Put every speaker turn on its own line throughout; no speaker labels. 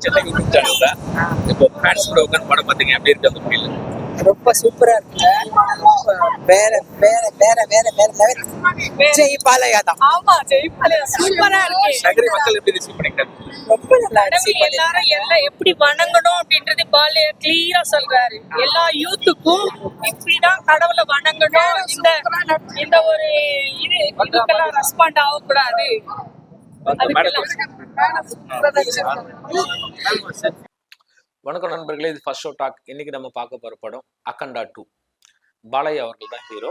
Chennai YouTube சேனல்ல இப்போ fans கூட உட்காந்து படம் பார்த்தீங்க எப்படி இருக்கு அந்த ஃபீல்?
ரொம்ப சூப்பரா இருக்குங்க. ரொம்ப வேற வேற வேற வேற வேற லெவல். ஜெய் பாலையா தான்.
ஆமா, ஜெயிப்பாளையா சூப்பரா இருக்கு.
நகரி மக்கள் எப்படி ரிசீவ் பண்ணிக்கிட்டாங்க?
ரொம்ப நல்லா
கடவுள் எல்லாரும் எல்லாம் எப்படி வணங்கணும் அப்படின்றது பாலைய கிளியரா சொல்றாரு. எல்லா யூத்துக்கும் இப்படிதான் கடவுளை வணங்கணும். இந்த ஒரு இதுக்கெல்லாம் ரெஸ்பாண்ட் ஆகக்கூடாது.
வணக்கம் நண்பர்களே, இது ஃபர்ஸ்ட் ஷோ டாக். இன்னைக்கு நம்ம பார்க்க போற படம் அக்கண்டா 2. பாலையா அவர்கள் தான் ஹீரோ,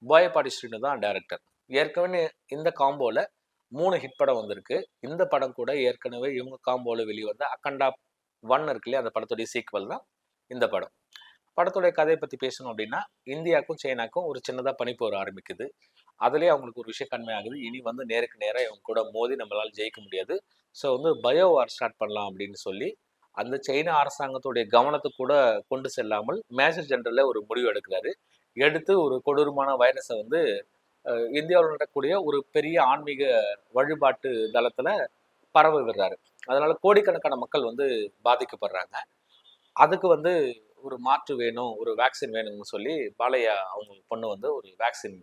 போயப்பாடி ஸ்ரீனு தான் டைரக்டர். ஏற்கனவே இந்த காம்போல 3 ஹிட் படம் வந்திருக்கு. இந்த படம் கூட ஏற்கனவே இவங்க காம்போல வெளிவந்த அக்கண்டா 1 இருக்கு இல்லையா, அந்த படத்துடைய சீக்வல் தான் இந்த படம். படத்துடைய கதையை பற்றி பேசணும் அப்படின்னா, இந்தியாவுக்கும் சைனாக்கும் ஒரு சின்னதாக பனிப்போர் ஆரம்பிக்குது. அதுலேயே அவங்களுக்கு ஒரு விஷயம் கண்மையாகுது, இனி வந்து நேருக்கு நேராக இவங்க கூட மோதி நம்மளால் ஜெயிக்க முடியாது. ஸோ வந்து பயோ வார் ஸ்டார்ட் பண்ணலாம் அப்படின்னு சொல்லி அந்த சைனா அரசாங்கத்துடைய கவனத்தை கூட கொண்டு செல்லாமல் மேஜர் ஜெனரலில் ஒரு முடிவு எடுக்கிறாரு. எடுத்து ஒரு கொடூரமான வைரஸை வந்து இந்தியாவில் நடக்கக்கூடிய ஒரு பெரிய ஆன்மீக வழிபாட்டு தளத்தில் பரவ விடுறாரு. அதனால கோடிக்கணக்கான மக்கள் வந்து பாதிக்கப்படுறாங்க. அதுக்கு வந்து ஒரு மாற்று வேணும், ஒரு வேக்சின் வேணும்னு சொல்லி பாலையா அவங்க பொண்ணு வந்து ஒரு வேக்சின்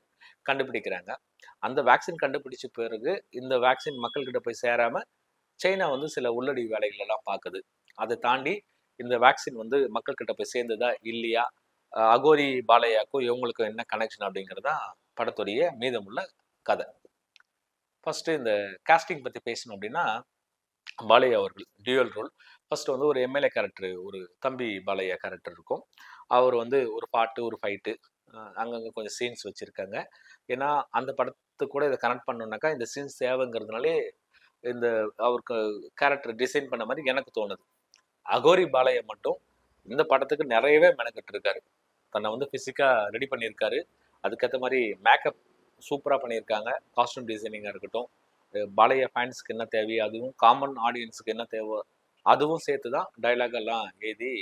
கண்டுபிடிக்கிறாங்க. அந்த வேக்சின் கண்டுபிடிச்ச பிறகு இந்த வேக்சின் மக்கள்கிட்ட போய் சேராம சைனா வந்து சில உள்ளடி வேலைகள் எல்லாம் பார்க்குது. அதை தாண்டி இந்த வேக்சின் வந்து மக்கள்கிட்ட போய் சேர்ந்ததா இல்லையா, அகோரி பாலையாக்கும் இவங்களுக்கும் என்ன கனெக்ஷன் அப்படிங்கிறதா படத்துடைய மீதமுள்ள கதை. ஃபர்ஸ்ட் இந்த காஸ்டிங் பத்தி பேசணும் அப்படின்னா, பாலையா அவர்கள் டியூவல் ரோல். ஃபர்ஸ்ட் வந்து ஒரு எம்எல்ஏ கேரக்டர், ஒரு தம்பி பாலையா கேரக்டர் இருக்கும். அவர் வந்து ஒரு பாட்டு, ஒரு ஃபைட்டு, அங்கங்கே கொஞ்சம் சீன்ஸ் வச்சுருக்காங்க. ஏன்னா அந்த படத்துக்கு கூட இதை கனெக்ட் பண்ணோம்னாக்கா இந்த சீன்ஸ் தேவைங்கிறதுனாலே இந்த அவருக்கு கேரக்டர் டிசைன் பண்ண மாதிரி எனக்கு தோணுது. அகோரி பாலையா மட்டும் இந்த படத்துக்கு நிறையவே மெனக்கெட்டு இருக்காரு. தன்னை வந்து ஃபிசிக்காக ரெடி பண்ணியிருக்காரு. அதுக்கேற்ற மாதிரி மேக்கப் சூப்பராக பண்ணியிருக்காங்க. காஸ்டியூம் டிசைனிங்காக இருக்கட்டும், பாலையா ஃபேன்ஸுக்கு என்ன தேவையோ அதுவும், காமன் ஆடியன்ஸுக்கு என்ன தேவை அதுவும் சேர்த்து தான் டைலாக் எல்லாம் எழுதி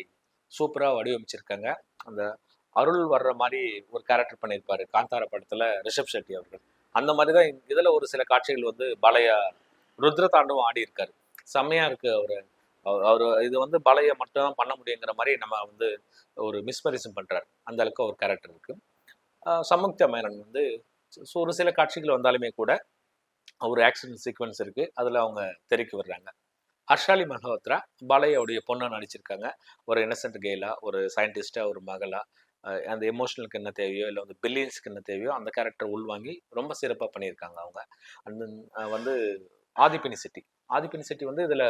சூப்பராக வடிவமைச்சிருக்காங்க. அந்த அருள் வர்ற மாதிரி ஒரு கேரக்டர் பண்ணியிருப்பாரு காந்தாரா படத்தில் ரிஷப் ஷெட்டி அவர்கள். அந்த மாதிரி தான் இதில் ஒரு சில காட்சிகள் வந்து பாலையா ருத்ர தாண்டவம் ஆடி இருக்காரு. செம்மையாக இருக்குது. அவர் இது வந்து பாலையா மட்டும் தான் பண்ண முடியுங்கிற மாதிரி நம்ம வந்து ஒரு மிஸ்மரிசம் பண்ணுறாரு. அந்த அளவுக்கு ஒரு கேரக்டர் இருக்குது. சமுக்தா மேனன் வந்து ஒரு சில காட்சிகள் வந்தாலுமே கூட ஒரு ஆக்ஷன் சீக்வன்ஸ் இருக்குது, அதில் அவங்க தெறிக்க விடுறாங்க. ஹர்ஷாலி மல்ஹோத்ரா பாலையாவுடைய பொண்ணை நடிச்சிருக்காங்க. ஒரு இன்னசென்ட் கேலா, ஒரு சயின்டிஸ்டா, ஒரு மகளா, அந்த எமோஷனலுக்கு என்ன தேவையோ இல்லை வந்து பில்லியன்ஸ்க்கு என்ன தேவையோ அந்த கேரக்டர் உள்வாங்கி ரொம்ப சிறப்பாக பண்ணியிருக்காங்க அவங்க. அந்த வந்து ஆதிப்பினி செட்டி வந்து இதில்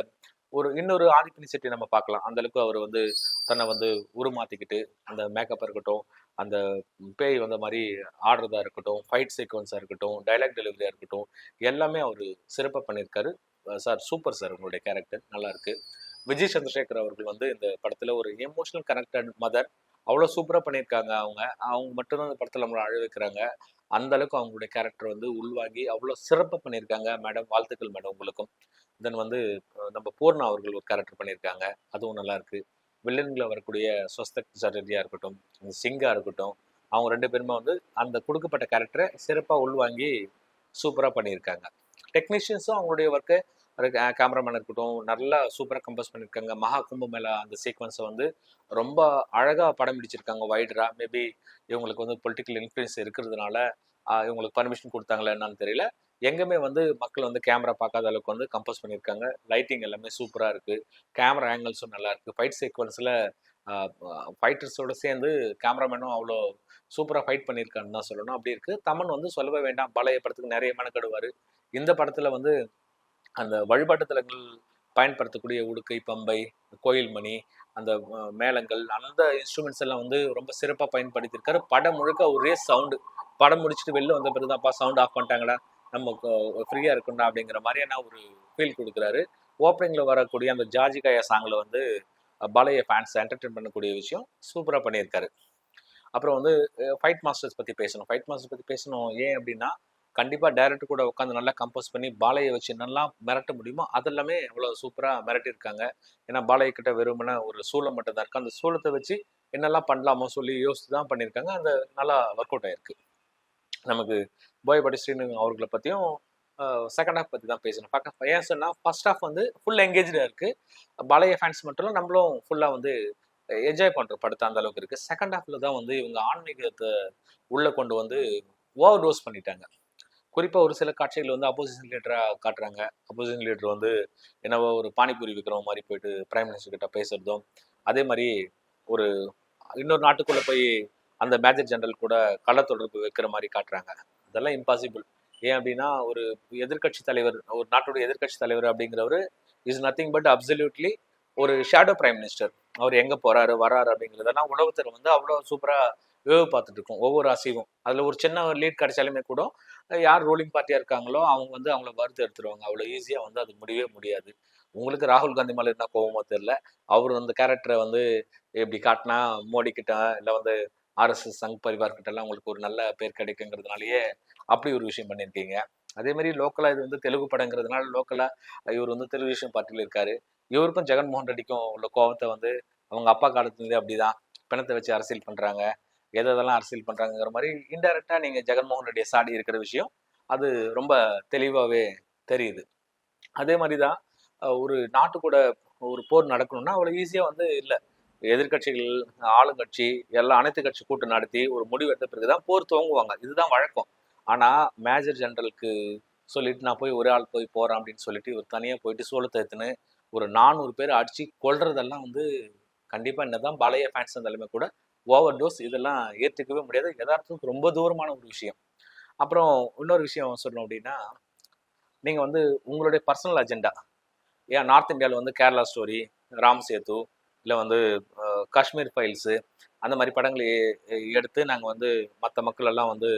இன்னொரு ஆதிப்பினி செட்டி நம்ம பார்க்கலாம். அந்த அளவுக்கு அவர் வந்து தன்னை வந்து உருமாற்றிக்கிட்டு அந்த மேக்கப் இருக்கட்டும், அந்த பேய் வந்த மாதிரி ஆடுறதா இருக்கட்டும், ஃபைட் சீக்வன்ஸாக இருக்கட்டும், டைலாக் டெலிவரியாக இருக்கட்டும், எல்லாமே அவர் சிறப்பாக பண்ணியிருக்காரு. சார் சூப்பர் சார், உங்களுடைய கேரக்டர் நல்லா இருக்கு. விஜய் சந்திரசேகர் அவர்கள் வந்து இந்த படத்துல ஒரு எமோஷனல் கனெக்டட் மதர் அவ்வளோ சூப்பராக பண்ணியிருக்காங்க. அவங்க மட்டும்தான் இந்த படத்தில் நம்மளை அழ வைக்கிறாங்க. அந்த அளவுக்கு அவங்களுடைய கேரக்டர் வந்து உள்வாங்கி அவ்வளோ சிறப்பாக பண்ணியிருக்காங்க. மேடம், வாழ்த்துக்கள் மேடம் உங்களுக்கும். தென் வந்து நம்ம பூர்ணா அவர்கள் ஒரு கேரக்டர் பண்ணியிருக்காங்க, அதுவும் நல்லா இருக்கு. வில்லன்களை வரக்கூடிய ஸ்வஸ்தக் சட்டர்ஜியா இருக்கட்டும், சிங்கா இருக்கட்டும், அவங்க 2 பேருமே வந்து அந்த கொடுக்கப்பட்ட கேரக்டரை சிறப்பாக உள்வாங்கி சூப்பராக பண்ணியிருக்காங்க. டெக்னீஷியன்ஸும் அவங்களுடைய ஒர்க்கை, கேமராமேன் இருக்கட்டும், நல்லா சூப்பராக கம்போஸ் பண்ணியிருக்காங்க. மகா கும்பமேளா அந்த சீக்வன்ஸை வந்து ரொம்ப அழகாக படம் பிடிச்சிருக்காங்க வைடரா. மேபி இவங்களுக்கு வந்து பொலிட்டிக்கல் இன்ஃப்ளூயன்ஸ் இருக்கிறதுனால இவங்களுக்கு பர்மிஷன் கொடுத்தாங்களா என்னன்னு தெரியல. எங்கேயுமே வந்து மக்கள் வந்து கேமரா பார்க்காத அளவுக்கு வந்து கம்போஸ் பண்ணியிருக்காங்க. லைட்டிங் எல்லாமே சூப்பராக இருக்குது. கேமரா ஆங்கிள்ஸும் நல்லா இருக்குது. ஃபைட் சீக்வன்ஸில் ஃபைட்டர்ஸோடு சேர்ந்து கேமராமேனும் அவ்வளோ சூப்பராக ஃபைட் பண்ணியிருக்கான்னு தான் சொல்லணும். அப்படி இருக்குது. தமன் வந்து சொல்லவே வேண்டாம், பழைய படத்துக்கு நிறைய மெனக்கெடுவார். இந்த படத்தில் வந்து அந்த வழிபாட்டு தலங்கள் பயன்படுத்தக்கூடிய உடுக்கை, பம்பை, கோயில் மணி, அந்த மேளங்கள், அந்த இன்ஸ்ட்ருமெண்ட்ஸ் எல்லாம் வந்து ரொம்ப சிறப்பாக பயன்படுத்தியிருக்காரு. படம் முழுக்க ஒரே சவுண்டு. படம் முடிச்சுட்டு வெளில வந்த பிறகு தான்ப்பா சவுண்ட் ஆஃப் பண்ணிட்டாங்களா, நம்ம ஃப்ரீயாக இருக்குண்டா அப்படிங்கிற மாதிரியான ஒரு ஃபீல் கொடுக்குறாரு. ஓப்பனிங்கில் வரக்கூடிய அந்த ஜாஜிகாயா சாங்கில் வந்து பாலைய ஃபேன்ஸ் என்டர்டெயின் பண்ணக்கூடிய விஷயம் சூப்பராக பண்ணியிருக்காரு. அப்புறம் வந்து ஃபைட் மாஸ்டர்ஸ் பற்றி பேசணும். ஏன் அப்படின்னா, கண்டிப்பாக டைரக்டர் கூட உட்காந்து நல்லா கம்போஸ் பண்ணி பாலையை வச்சு நல்லா மிரட்ட முடியுமோ அதெல்லாமே அவ்வளோ சூப்பராக மிரட்டியிருக்காங்க. ஏன்னா பாலைய கிட்ட வெறுமனே ஒரு சூளம் மட்டும் தான் இருக்குது. அந்த சூளத்தை வச்சு என்னெல்லாம் பண்ணலாமோ சொல்லி யோசித்து தான் பண்ணியிருக்காங்க. அந்த நல்லா ஒர்க் அவுட் ஆயிருக்கு. நமக்கு போயப்பாடி ஸ்ரீனு அவர்களை பற்றியும் செகண்ட் ஹாஃப் பற்றி தான் பேசணும். ஏன் சொன்னால் ஃபர்ஸ்ட் ஹாஃப் வந்து ஃபுல் எங்கேஜாக இருக்குது. பாலையா ஃபேன்ஸ் மட்டும் இல்லை, நம்மளும் ஃபுல்லாக வந்து என்ஜாய் பண்ணுற படத்தை அந்த அளவுக்கு இருக்குது. செகண்ட் ஹாஃபில் தான் வந்து இவங்க ஆன்மீகத்தை உள்ளே கொண்டு வந்து ஓவர் டோஸ் பண்ணிட்டாங்க. குறிப்பாக ஒரு சில காட்சிகள் வந்து அப்போசிஷன் லீடராக காட்டுறாங்க. அப்போசிஷன் லீடர் வந்து என்னவோ ஒரு பானிபூரி விற்கிற மாதிரி போயிட்டு பிரைம் மினிஸ்டர் கிட்ட பேசுறதும், அதே மாதிரி ஒரு இன்னொரு நாட்டுக்குள்ளே போய் அந்த மேஜர் ஜெனரல் கூட கள்ள தொடர்பு வைக்கிற மாதிரி காட்டுறாங்க. அதெல்லாம் இம்பாசிபிள். ஏன் அப்படின்னா ஒரு எதிர்க்கட்சி தலைவர், ஒரு நாட்டுடைய எதிர்க்கட்சி தலைவர் அப்படிங்கிறவர் இஸ் நத்திங் பட் அப்சல்யூட்லி ஒரு ஷேடோ பிரைம் மினிஸ்டர். அவர் எங்கே போகிறாரு வராரு அப்படிங்கிறதெல்லாம் உலகத்தில் வந்து அவ்வளோ சூப்பராக வேவு பார்த்துட்டு இருக்கோம் ஒவ்வொரு அசைவும். அதில் ஒரு சின்ன லீட் கிடைச்சாலுமே கூட யார் ரூலிங் பார்ட்டியாக இருக்காங்களோ அவங்க வந்து அவங்கள வறுத்து எடுத்துருவாங்க. அவ்வளோ ஈஸியாக வந்து அது முடியவே முடியாது. உங்களுக்கு ராகுல் காந்தி மேலே என்ன கோவமோ தெரியல, அவர் அந்த கேரக்டரை வந்து இப்படி காட்டினா மோடி கிட்ட இல்லை வந்து ஆர்எஸ்எஸ் சங் பரிவார் கிட்ட எல்லாம் உங்களுக்கு ஒரு நல்ல பேர் கிடைக்குங்கிறதுனாலயே அப்படி ஒரு விஷயம் பண்ணியிருக்கீங்க. அதே மாதிரி லோக்கலாக இது வந்து தெலுங்கு படங்கிறதுனால லோக்கலாக இவர் வந்து தெலுங்குதேசம் பார்ட்டியில் இருக்காரு. இவருக்கும் ஜெகன்மோகன் ரெட்டிக்கும் உள்ள கோவத்தை வந்து அவங்க அப்பா காலத்துலேருந்தே அப்படிதான் பிணத்தை வச்சு அரசியல் பண்ணுறாங்க, எதெல்லாம் அரசியல் பண்ணுறாங்கிற மாதிரி இன்டெரக்டாக நீங்கள் ஜெகன்மோகன் ரெட்டியை சாடி இருக்கிற விஷயம் அது ரொம்ப தெளிவாகவே தெரியுது. அதே மாதிரி தான் ஒரு நாட்டு கூட ஒரு போர் நடக்கணும்னா அவ்வளோ ஈஸியாக வந்து இல்லை. எதிர்கட்சிகள், ஆளுங்கட்சி எல்லாம் அனைத்து கட்சி கூட்டம் நடத்தி ஒரு முடிவு எடுத்த பிறகுதான் போர் துவங்குவாங்க. இதுதான் வழக்கம். ஆனால் மேஜர் ஜெனரலுக்கு சொல்லிட்டு நான் போய் ஒரே ஆள் போய் போகிறேன் அப்படின்னு சொல்லிட்டு இவர் தனியாக போயிட்டு சோளத்தை எடுத்துன்னு ஒரு 400 பேர் அடிச்சு கொள்றதெல்லாம் வந்து கண்டிப்பாக என்னதான் பாலையா ஃபேன்ஸ் தலைமை கூட ஓவர் டோஸ், இதெல்லாம் ஏற்றுக்கவே முடியாது. யதார்த்தத்துக்கு ரொம்ப தூரமான ஒரு விஷயம். அப்புறம் இன்னொரு விஷயம் சொல்லணும் அப்படின்னா, நீங்கள் வந்து உங்களுடைய பர்சனல் அஜெண்டா, ஏன் நார்த் இந்தியாவில் வந்து கேரளா ஸ்டோரி, ராம் சேது, இல்லை வந்து காஷ்மீர் ஃபைல்ஸு அந்த மாதிரி படங்களை எடுத்து நாங்கள் வந்து மற்ற மக்கள் எல்லாம் வந்து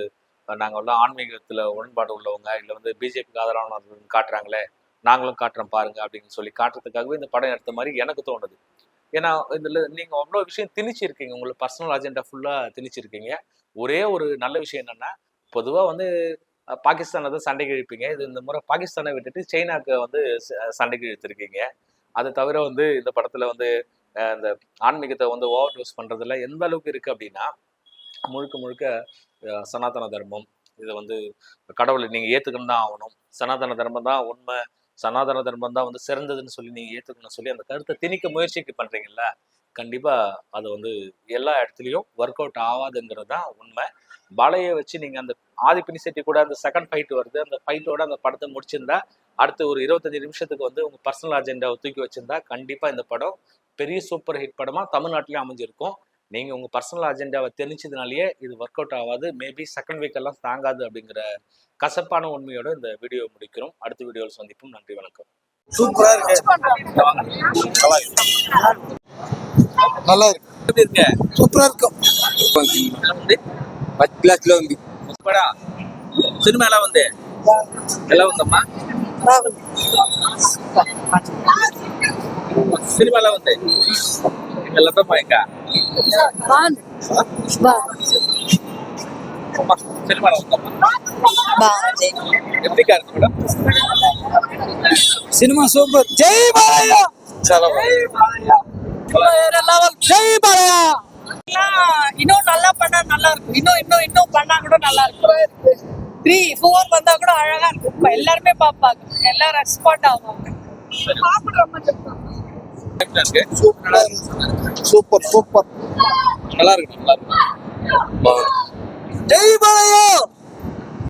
நாங்கள் எல்லாம் ஆன்மீகத்தில் உடன்பாடு உள்ளவங்க இல்லை வந்து பிஜேபிக்கு ஆதரவானவர்கள் காட்டுறாங்களே நாங்களும் காட்டுறோம் பாருங்க அப்படின்னு சொல்லி காட்டுறதுக்காகவே இந்த படம் எடுத்த மாதிரி எனக்கு தோணுது. ஏன்னா இதில் நீங்கள் அவ்வளோ விஷயம் திணிச்சிருக்கீங்க, உங்களுக்கு பர்சனல் அஜெண்டா ஃபுல்லாக திணிச்சிருக்கீங்க. ஒரே ஒரு நல்ல விஷயம் என்னென்னா, பொதுவாக வந்து பாகிஸ்தானை தான் சண்டைக்கு இழுப்பீங்க. இது இந்த முறை பாகிஸ்தானை விட்டுட்டு சைனாக்கு வந்து சண்டைக்கு இழுத்துருக்கீங்க. அதை தவிர வந்து இந்த படத்தில் வந்து இந்த ஆன்மீகத்தை வந்து ஓவர் டோஸ் பண்ணுறதுல எந்த அளவுக்கு இருக்குது அப்படின்னா, முழுக்க முழுக்க சனாதன தர்மம், இதை வந்து கடவுளை நீங்கள் ஏற்றுக்கணும் தான் ஆகணும், சனாதன தர்மம் தான் உண்மை, சனாதன தர்மம் தான் வந்து சிறந்ததுன்னு சொல்லி நீங்கள் ஏற்றுக்கணும்னு சொல்லி அந்த கருத்தை திணிக்க முயற்சிக்கு பண்ணுறீங்கல்ல, கண்டிப்பாக அது வந்து எல்லா இடத்துலையும் ஒர்க் அவுட் ஆகாதுங்கிறது தான் உண்மை. பாலையை வச்சு நீங்கள் அந்த ஆதி பினிசெட்டி கூட அந்த செகண்ட் ஃபைட் வருது, அந்த ஃபைட்டோட அந்த படத்தை முடிச்சிருந்தா அடுத்து ஒரு 25 நிமிஷத்துக்கு வந்து உங்கள் பர்சனல் அஜெண்டாவை தூக்கி வச்சிருந்தா கண்டிப்பாக இந்த படம் பெரிய சூப்பர் ஹிட் படமாக தமிழ்நாட்டிலையும் அமைஞ்சிருக்கும். நீங்கள் உங்கள் பர்சனல் அஜெண்டாவை தெரிஞ்சதுனாலேயே இது ஒர்க் அவுட் ஆகாது, மேபி செகண்ட் வீக் எல்லாம் தாங்காது அப்படிங்கிற கசப்பான உண்மையோட இந்த வீடியோ முடிக்கிறோம். அடுத்த வீடியோவில் சந்திப்போம். நன்றி, வணக்கம்.
சூப்பரா இருக்கு, நல்லா இருக்கு, எப்படி இருக்கு? சூப்பரா இருக்கும். ஃபர்ஸ்ட் கிளாஸ்ல வந்து படா சினிமா எல்லாம் வந்து எல்லாம் வந்தம்மா సినిమాలో ఉంది వెళ్ళతో పైగా సినిమాలో ఉందమ్మా எப்படி இருக்கு மேடம்? Cinema super. జై బాలయ్య, చాలా வேற லெவல். జై బాలయ్య.
இன்னும் நல்லா பண்ணா நல்லா இருக்கும், இன்னும் பண்ணா கூட நல்லா இருக்கும். 3, 4 வந்தா கூட அழகா இருக்கும். எல்லாருமே பார்ப்பாங்க, எல்லாரும் ரெஸ்பாண்ட் ஆவாங்க.
சூப்பர் சூப்பர், நல்லா இருக்கு, நல்லா இருக்கு. ஜெய் பாலய்யா.